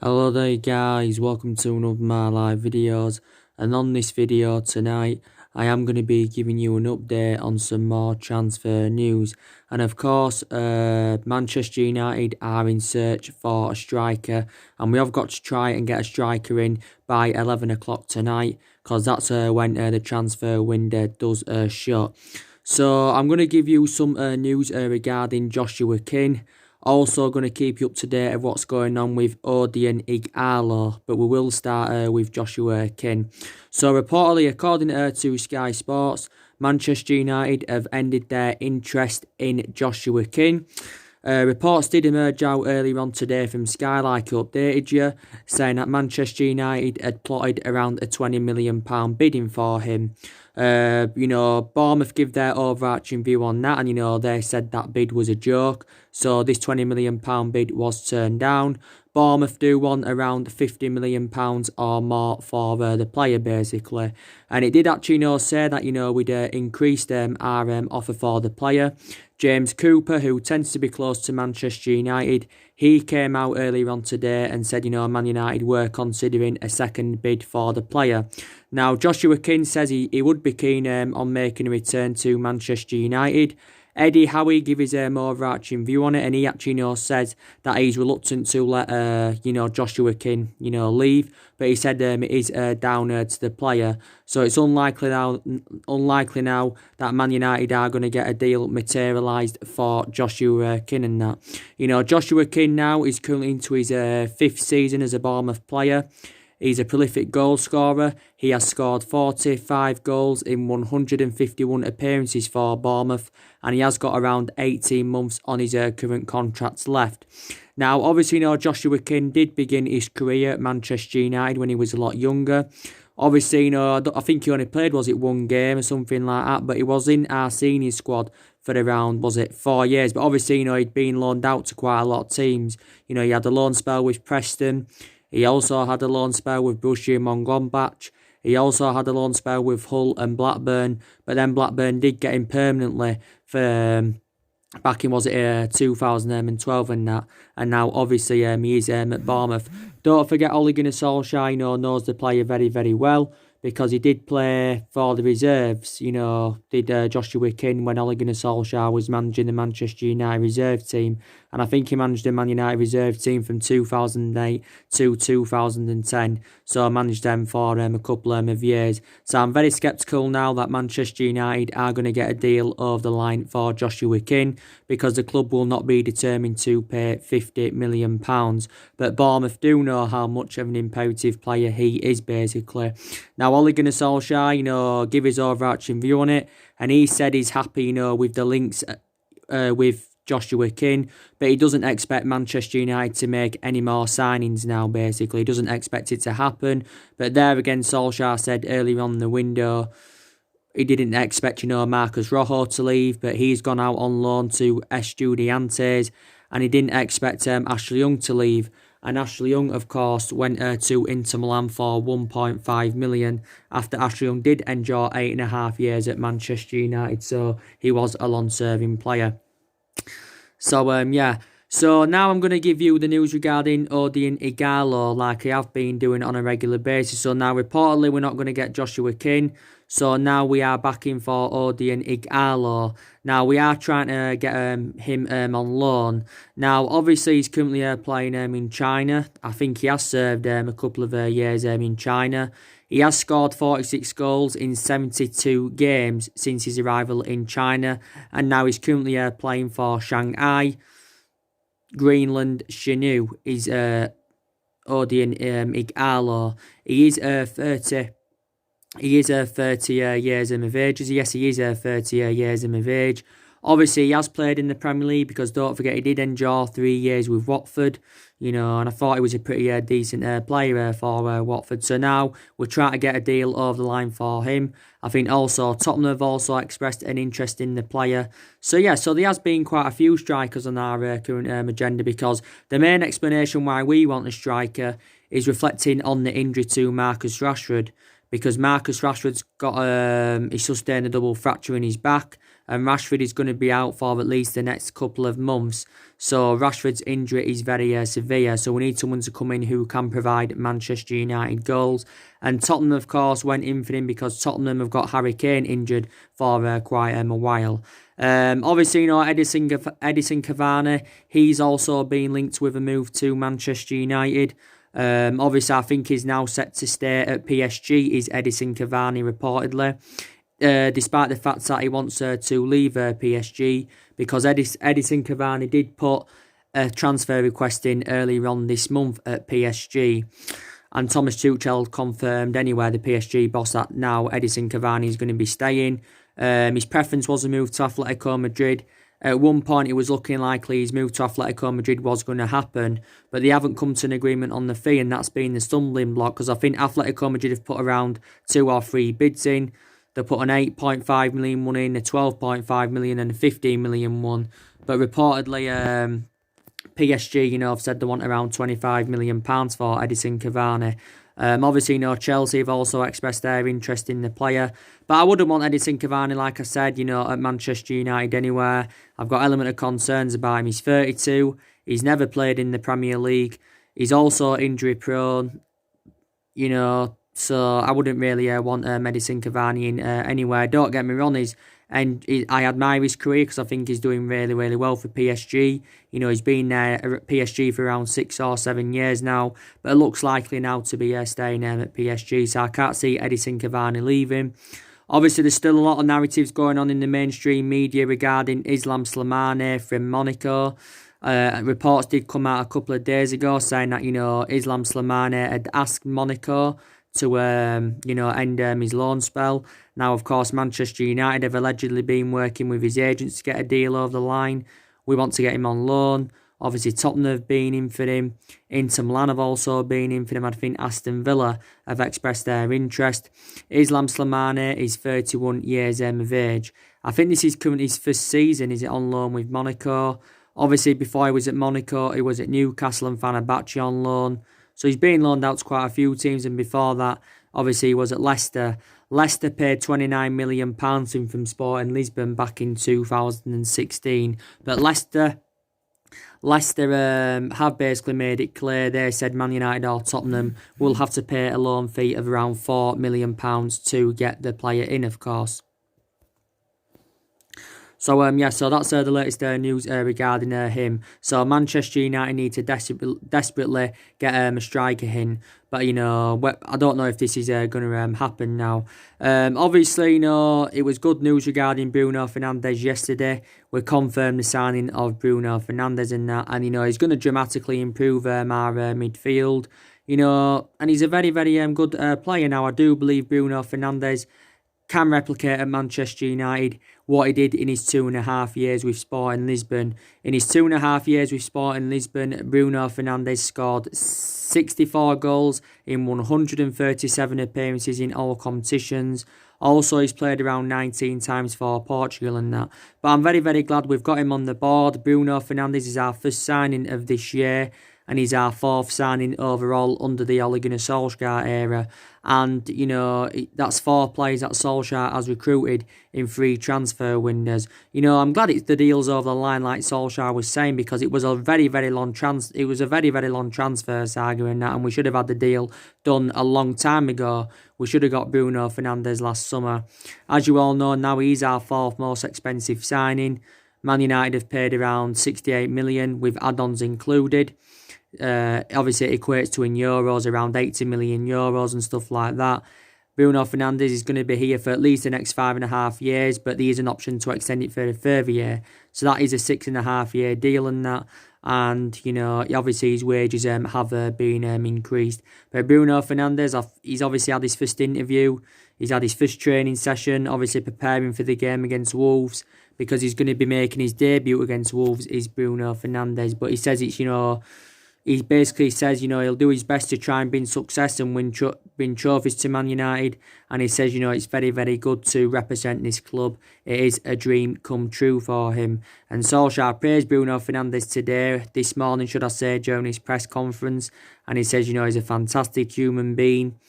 Hello there guys, welcome to one of my live videos, and on this video tonight I am going to be giving you an update on some more transfer news. And of course Manchester United are in search for a striker, and we have got to try and get a striker in by 11 o'clock tonight, because that's when the transfer window does shut. So I'm going to give you some news regarding Joshua King. Also going to keep you up to date of what's going on with Odion Ighalo, but we will start with Joshua King. So reportedly, according to Sky Sports, Manchester United have ended their interest in Joshua King. Reports did emerge out earlier on today from Sky, like I updated you, saying that Manchester United had plotted around a £20 million bidding for him. Bournemouth give their overarching view on that, and they said that bid was a joke. So this £20 million bid was turned down. Bournemouth do want around £50 million or more for the player, basically. And it did actually say that we'd increased our offer for the player. James Cooper, who tends to be close to Manchester United, he came out earlier on today and said Man United were considering a second bid for the player. Now Joshua King says he would be keen on making a return to Manchester United. Eddie Howe gave his overarching view on it, and he actually says that he's reluctant to let Joshua King leave, but he said it is down to the player. So it's unlikely now that Man United are going to get a deal materialised for Joshua King and that. Joshua King now is currently into his fifth season as a Bournemouth player. He's a prolific goal scorer. He has scored 45 goals in 151 appearances for Bournemouth, and he has got around 18 months on his current contracts left. Now, obviously, Joshua King did begin his career at Manchester United when he was a lot younger. Obviously, I think he only played, was it one game or something like that, but he was in our senior squad for around, 4 years. But obviously, he'd been loaned out to quite a lot of teams. He had a loan spell with Preston. He also had a loan spell with Borussia Mönchengladbach. He also had a loan spell with Hull and Blackburn, but then Blackburn did get him permanently for back in 2012 and that, and now obviously he is at Bournemouth. Don't forget, Ole Gunnar Solskjaer knows the player very, very well, because he did play for the reserves, did Joshua King when Ole Gunnar Solskjaer was managing the Manchester United reserve team. And I think he managed the Man United reserve team from 2008 to 2010. So I managed them for a couple of years. So I'm very sceptical now that Manchester United are going to get a deal over the line for Joshua King, because the club will not be determined to pay £50 million. But Bournemouth do know how much of an imperative player he is, basically. Now, Ole Gunnar Solskjaer, give his overarching view on it, and he said he's happy, with the links with Joshua King, but he doesn't expect Manchester United to make any more signings now, basically. He doesn't expect it to happen. But there again, Solskjaer said earlier on in the window he didn't expect, Marcus Rojo to leave, but he's gone out on loan to Estudiantes, and he didn't expect Ashley Young to leave. And Ashley Young, of course, went to Inter Milan for £1.5 million after Ashley Young did endure 8.5 years at Manchester United, so he was a long-serving player. So, So now I'm going to give you the news regarding Odion Ighalo, like I have been doing on a regular basis. So now, reportedly, we're not going to get Joshua King. So now we are backing for Odion Ighalo. Now, we are trying to get him on loan. Now, obviously, he's currently playing in China. I think he has served a couple of years in China. He has scored 46 goals in 72 games since his arrival in China, and now he's currently playing for Shanghai, Greenland, Shinu. Is Odion Ighalo. He is 30. He is 30 years of age. Yes, he is 30 years of age. Obviously, he has played in the Premier League, because don't forget, he did endure 3 years with Watford, and I thought he was a pretty decent player for Watford. So now we're trying to get a deal over the line for him. I think also Tottenham have also expressed an interest in the player. So yeah, so there has been quite a few strikers on our current agenda, because the main explanation why we want a striker is reflecting on the injury to Marcus Rashford, because Marcus Rashford's got he sustained a double fracture in his back, and Rashford is going to be out for at least the next couple of months. So Rashford's injury is very severe, so we need someone to come in who can provide Manchester United goals. And Tottenham, of course, went in for him because Tottenham have got Harry Kane injured for quite a while. Obviously, Edison Cavani, he's also been linked with a move to Manchester United. Obviously, I think he's now set to stay at PSG, is Edison Cavani reportedly. Despite the fact that he wants to leave PSG, because Edison Cavani did put a transfer request in earlier on this month at PSG. And Thomas Tuchel confirmed anyway, the PSG boss, that now Edison Cavani is going to be staying. His preference was a move to Atletico Madrid. At one point, it was looking likely his move to Atletico Madrid was going to happen, but they haven't come to an agreement on the fee, and that's been the stumbling block, because I think Atletico Madrid have put around 2 or 3 bids in. They put an 8.5 million one in, a 12.5 million and a 15 million one. But reportedly, PSG, have said they want around £25 million for Edison Cavani. Obviously, Chelsea have also expressed their interest in the player. But I wouldn't want Edison Cavani, like I said, at Manchester United anywhere. I've got element of concerns about him. He's 32. He's never played in the Premier League. He's also injury prone, so I wouldn't really want Edison Cavani in anywhere. Don't get me wrong, I admire his career because I think he's doing really, really well for PSG. He's been there at PSG for around 6 or 7 years now, but it looks likely now to be staying at PSG, so I can't see Edison Cavani leaving. Obviously, there's still a lot of narratives going on in the mainstream media regarding Islam Slimani from Monaco. Reports did come out a couple of days ago saying that, Islam Slimani had asked Monaco to, end his loan spell. Now, of course, Manchester United have allegedly been working with his agents to get a deal over the line. We want to get him on loan. Obviously, Tottenham have been in for him. Inter Milan have also been in for him. I think Aston Villa have expressed their interest. Islam Slimani is 31 years of age. I think this is currently his first season. Is it on loan with Monaco? Obviously, before he was at Monaco, he was at Newcastle and Fenerbahce on loan. So he's been loaned out to quite a few teams, and before that, obviously, he was at Leicester. Leicester paid £29 million to him from Sporting Lisbon back in 2016. But Leicester have basically made it clear. They said Man United or Tottenham will have to pay a loan fee of around £4 million to get the player in, of course. So, so that's the latest news regarding him. So, Manchester United need to desperately get a striker in. But, I don't know if this is going to happen now. Obviously, it was good news regarding Bruno Fernandez yesterday. We confirmed the signing of Bruno Fernandez and that. And, he's going to dramatically improve our midfield. And he's a very, very good player now. I do believe Bruno Fernandez can replicate at Manchester United what he did in his 2.5 years with Sporting Lisbon. In his 2.5 years with Sporting Lisbon, Bruno Fernandez scored 64 goals in 137 appearances in all competitions. Also, he's played around 19 times for Portugal and that. But I'm very, very glad we've got him on the board. Bruno Fernandez is our first signing of this year, and he's our 4th signing overall under the Ole Gunnar Solskjaer era. And, that's 4 players that Solskjaer has recruited in 3 transfer windows. I'm glad the deal's over the line, like Solskjaer was saying, because it was a very, very long transfer saga and that, and we should have had the deal done a long time ago. We should have got Bruno Fernandes last summer. As you all know, now he's our 4th most expensive signing. Man United have paid around 68 million with add-ons included. Obviously, it equates to in euros around 80 million euros and stuff like that. Bruno Fernandes is going to be here for at least the next 5.5 years, but there is an option to extend it for a further year. So that is a 6.5 year deal and that. And, obviously his wages have been increased. But Bruno Fernandes, he's obviously had his first interview. He's had his first training session, obviously preparing for the game against Wolves, because he's going to be making his debut against Wolves, is Bruno Fernandes. But he says it's, he basically says, he'll do his best to try and bring success and win trophies to Man United. And he says, it's very, very good to represent this club. It is a dream come true for him. And Solskjaer praised Bruno Fernandes this morning, should I say, during his press conference. And he says, he's a fantastic human being.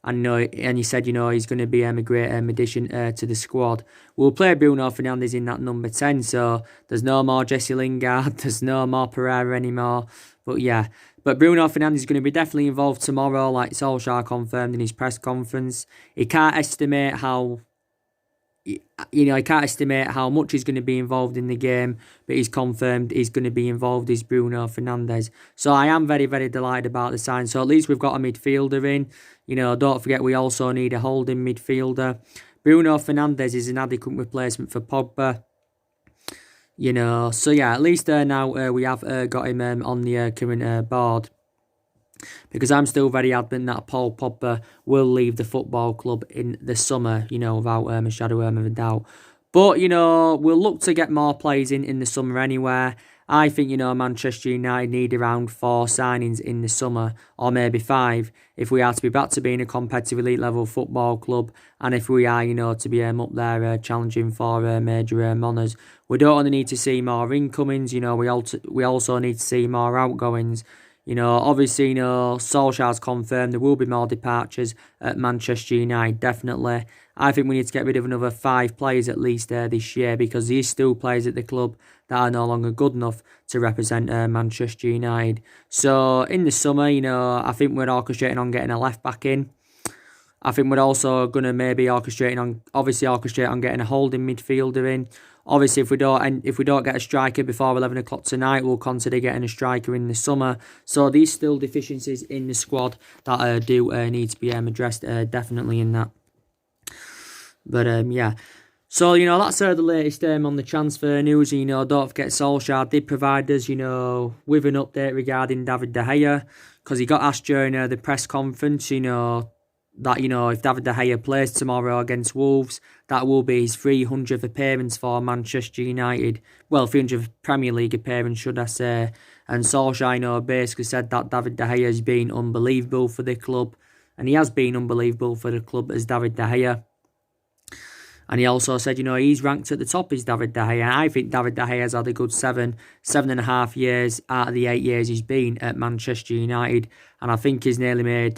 and he said, he's going to be a great addition to the squad. We'll play Bruno Fernandez in that number 10, so there's no more Jesse Lingard, there's no more Pereira anymore. But yeah, but Bruno Fernandez is going to be definitely involved tomorrow, like Solskjaer confirmed in his press conference. He can't estimate how much he's going to be involved in the game, but he's confirmed he's going to be involved is Bruno Fernandez. So I am very, very delighted about the sign. So at least we've got a midfielder in. Don't forget we also need a holding midfielder. Bruno Fernandez is an adequate replacement for Pogba. So yeah, at least now we have got him on the current board. Because I'm still very adamant that Paul Pogba will leave the football club in the summer, without a shadow of a doubt. But, we'll look to get more players in the summer anyway. I think, Manchester United need around 4 signings in the summer, or maybe 5, if we are to be back to being a competitive elite level football club, and if we are, to be up there challenging for major honours. We don't only need to see more incomings, we also need to see more outgoings. Obviously, Solskjaer's confirmed there will be more departures at Manchester United, definitely. I think we need to get rid of another 5 players at least this year, because there is still players at the club that are no longer good enough to represent Manchester United. So, in the summer, I think we're orchestrating on getting a left-back in. I think we're also going to maybe orchestrate on getting a holding midfielder in. Obviously, if we don't get a striker before 11 o'clock tonight, we'll consider getting a striker in the summer. So there's still deficiencies in the squad that do need to be addressed, definitely in that. But yeah. So, that's the latest on the transfer news. Don't forget Solskjaer did provide us, with an update regarding David De Gea, because he got asked during the press conference, that, if David De Gea plays tomorrow against Wolves, that will be his 300th appearance for Manchester United. Well, 300th Premier League appearance, should I say. And Solskjaer, basically said that David De Gea has been unbelievable for the club. And he has been unbelievable for the club as David De Gea. And he also said, he's ranked at the top as David De Gea. I think David De Gea has had a good 7.5 years out of the 8 years he's been at Manchester United. And I think he's nearly I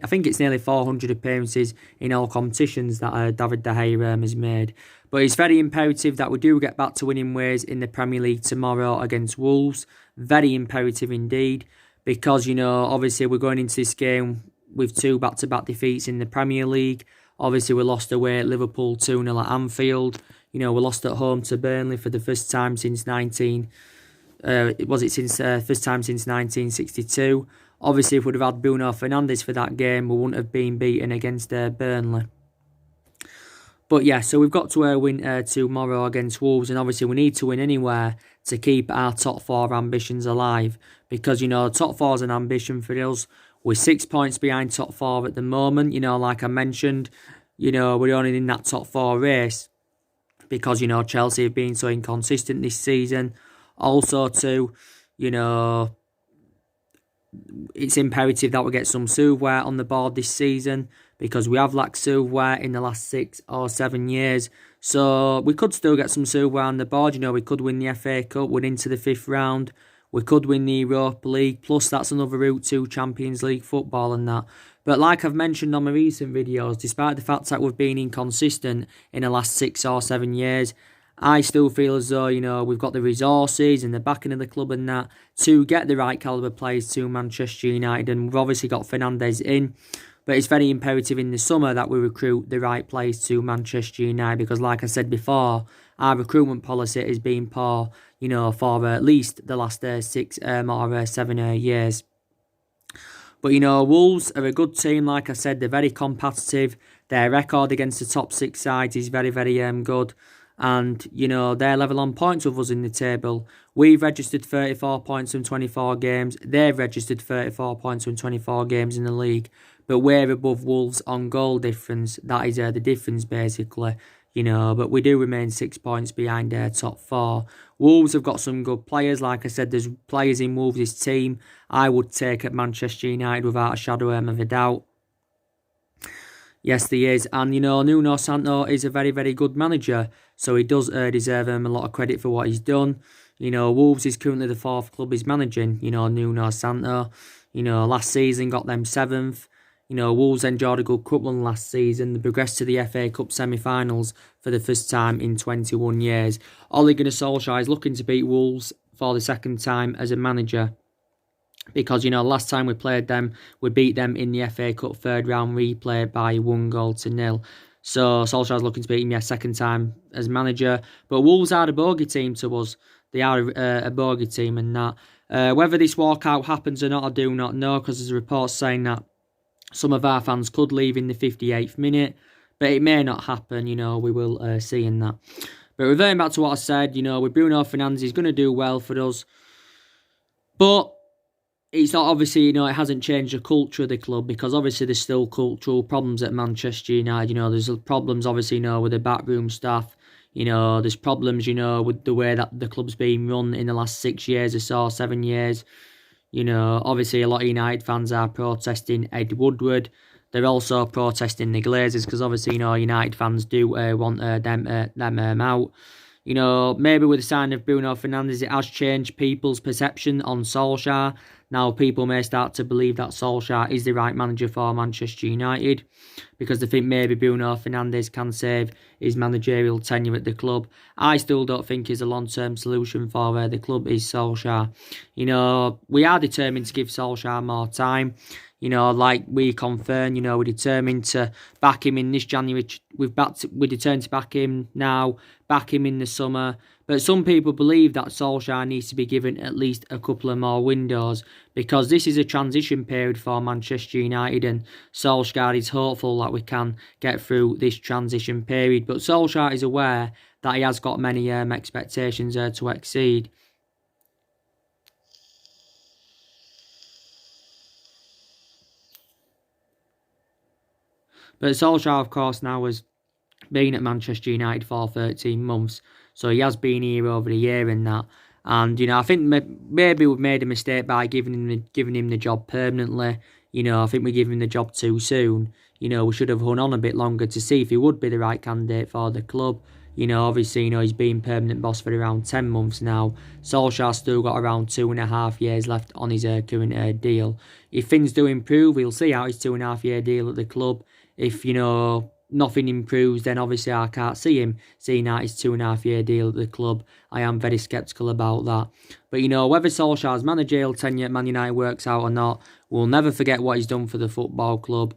think it's nearly 400 appearances in all competitions that David De Gea has made. But it's very imperative that we do get back to winning ways in the Premier League tomorrow against Wolves. Very imperative indeed. Because, obviously we're going into this game with 2 back-to-back defeats in the Premier League. Obviously, we lost away at Liverpool 2-0 at Anfield. We lost at home to Burnley for the first time since 1962. Obviously, if we'd have had Bruno Fernandez for that game, we wouldn't have been beaten against Burnley. But yeah, so we've got to win tomorrow against Wolves, and obviously we need to win anywhere to keep our top 4 ambitions alive. Because, top 4 is an ambition for us. We're 6 points behind top 4 at the moment. Like I mentioned, we're only in that top 4 race because, Chelsea have been so inconsistent this season. Also, too, it's imperative that we get some silverware on the board this season because we have lacked silverware in the last 6 or 7 years. So we could still get some silverware on the board. We could win the FA Cup, win into the 5th round. We could win the Europa League, plus that's another route to Champions League football and that. But like I've mentioned on my recent videos, despite the fact that we've been inconsistent in the last 6 or 7 years, I still feel as though, we've got the resources and the backing of the club and that to get the right calibre players to Manchester United. And we've obviously got Fernandez in. But it's very imperative in the summer that we recruit the right players to Manchester United because, like I said before, our recruitment policy has been poor, for at least the last 6 or 7 years. But, Wolves are a good team, like I said. They're very competitive. Their record against the top 6 sides is very, very good. And, they're level on points with us in the table. We've registered 34 points from 24 games. They've registered 34 points from 24 games in the league. But we're above Wolves on goal difference. That is the difference, basically. But we do remain 6 points behind their top 4. Wolves have got some good players. Like I said, there's players in Wolves' team I would take at Manchester United without a shadow of a doubt. Yes, there is. And, Nuno Santo is a very, very good manager. So he does deserve him a lot of credit for what he's done. Wolves is currently the 4th club he's managing, Nuno Santo. Last season got them 7th. Wolves enjoyed a good cup run last season. They progressed to the FA Cup semi-finals for the first time in 21 years. Ole Gunnar Solskjaer is looking to beat Wolves for the second time as a manager. Because, last time we played them, we beat them in the FA Cup third round replay by 1-0. So Solskjaer's looking to beat him, second time as manager. But Wolves are a bogey team to us. They are a bogey team and that. Whether this walkout happens or not, I do not know, because there's reports saying that some of our fans could leave in the 58th minute. But it may not happen, we will see in that. But reverting back to what I said, with Bruno Fernandez, he's going to do well for us. But it's not, obviously, it hasn't changed the culture of the club, because obviously there's still cultural problems at Manchester United. There's problems, obviously, with the backroom staff. There's problems, with the way that the club's been run in the last 6 years or so, 7 years. Obviously a lot of United fans are protesting Ed Woodward. They're also protesting the Glazers, because obviously, United fans do want them out. Maybe with the sign of Bruno Fernandez, it has changed people's perception on Solskjaer. Now, people may start to believe that Solskjaer is the right manager for Manchester United, because they think maybe Bruno Fernandez can save his managerial tenure at the club. I still don't think he's a long-term solution for the club is Solskjaer. We are determined to give Solskjaer more time. Like we confirmed, we're determined to back him in this January. We're determined to back him now, back him in the summer. But some people believe that Solskjaer needs to be given at least a couple of more windows, because this is a transition period for Manchester United, and Solskjaer is hopeful that we can get through this transition period. But Solskjaer is aware that he has got many expectations to exceed. But Solskjaer, of course, now has been at Manchester United for 13 months. So he has been here over the year and that. And, I think maybe we've made a mistake by giving him the job permanently. I think we gave him the job too soon. We should have hung on a bit longer to see if he would be the right candidate for the club. Obviously, he's been permanent boss for around 10 months now. Solskjaer's still got around 2.5 years left on his current deal. If things do improve, we'll see out his 2.5-year deal at the club. If, nothing improves, then obviously I can't see him seeing out his 2.5-year deal at the club. I am very sceptical about that. But, whether Solskjaer's managerial tenure at Man United works out or not, we'll never forget what he's done for the football club.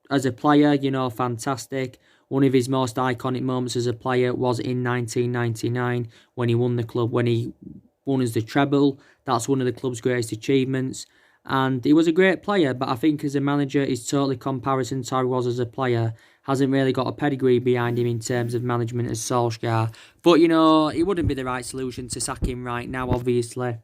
As a player, fantastic. One of his most iconic moments as a player was in 1999 when he won the club, when he won as the treble. That's one of the club's greatest achievements. And he was a great player, but I think as a manager, he's totally comparison to how he was as a player. Hasn't really got a pedigree behind him in terms of management as Solskjaer. But, it wouldn't be the right solution to sack him right now, obviously.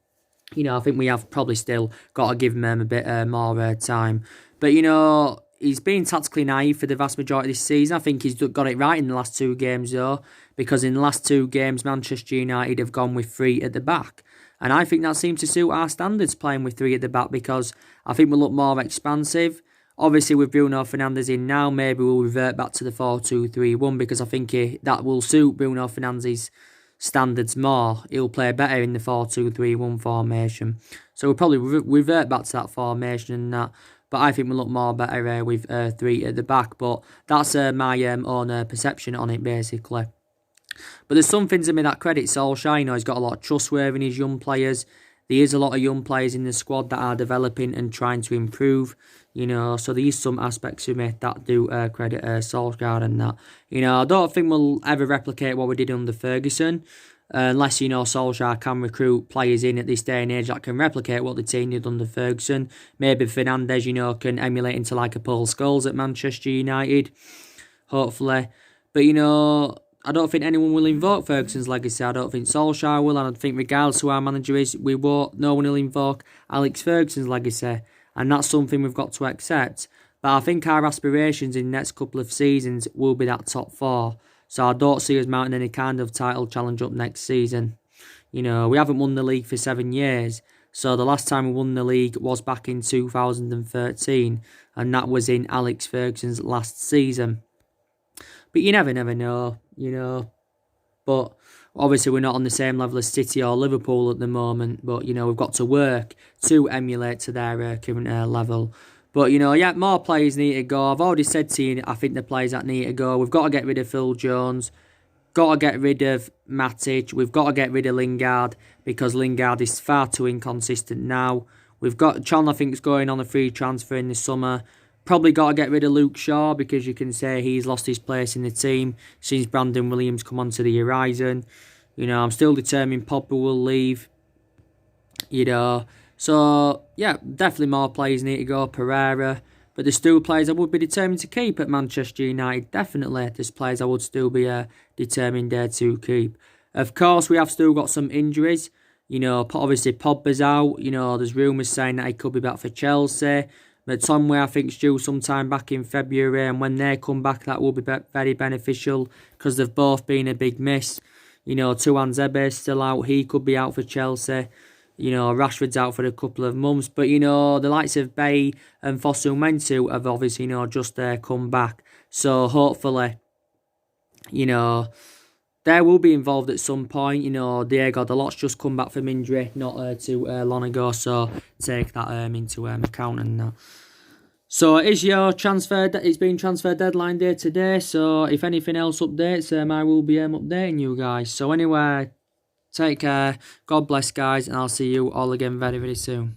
I think we have probably still got to give him a bit more time. But, he's been tactically naive for the vast majority of this season. I think he's got it right in the last 2 games, though. Because in the last 2 games, Manchester United have gone with 3 at the back. And I think that seems to suit our standards, playing with 3 at the back, because I think we look more expansive. Obviously, with Bruno Fernandez in now, maybe we'll revert back to the 4-2-3-1, because I think that will suit Bruno Fernandez's standards more. He'll play better in the 4-2-3-1 formation. So we'll probably revert back to that formation and that. But I think we look more better with 3 at the back. But that's my own perception on it, basically. But there's some things in me that credit Solskjaer. He's got a lot of trustworthy in his young players. There is a lot of young players in the squad that are developing and trying to improve. So there is some aspects of me that do credit Solskjaer and that. I don't think we'll ever replicate what we did under Ferguson. Unless, Solskjaer can recruit players in at this day and age that can replicate what the team did under Ferguson. Maybe Fernandez, can emulate into like a Paul Scholes at Manchester United. Hopefully. But, I don't think anyone will invoke Ferguson's legacy. I don't think Solskjaer will, and I think regardless who our manager is, no one will invoke Alex Ferguson's legacy, and that's something we've got to accept. But I think our aspirations in the next couple of seasons will be that top 4, so I don't see us mounting any kind of title challenge up next season. We haven't won the league for 7 years, so the last time we won the league was back in 2013, and that was in Alex Ferguson's last season. But you never know, But obviously we're not on the same level as City or Liverpool at the moment. But, we've got to work to emulate to their current level. But, you know, yeah, more players need to go. I've already said to you, I think the players that need to go. We've got to get rid of Phil Jones. Got to get rid of Matic. We've got to get rid of Lingard because Lingard is far too inconsistent now. We've got Chon, I think, is going on a free transfer in the summer. Probably got to get rid of Luke Shaw because you can say he's lost his place in the team since Brandon Williams come onto the horizon. You know, I'm still determined Pogba will leave. You know, so yeah, definitely more players need to go. Pereira, but there's still players I would be determined to keep at Manchester United. Definitely, there's players I would still be determined there to keep. Of course, we have still got some injuries. You know, obviously Pogba's out. You know, there's rumours saying that he could be back for Chelsea. But Tomway, I think, is due sometime back in February, and when they come back, that will be very beneficial because they've both been a big miss. You know, Tuanzebe is still out. He could be out for Chelsea. You know, Rashford's out for a couple of months. But, you know, the likes of Bay and Fosu Mensah have obviously, you know, just come back. So, hopefully, you know, they will be involved at some point. You know, Diego Dalot's just come back from injury not too long ago. So, take that into account and that. So, it is your transfer. It's been transfer deadline day today. So, if anything else updates, I will be updating you guys. So, anyway, take care. God bless, guys. And I'll see you all again very, very soon.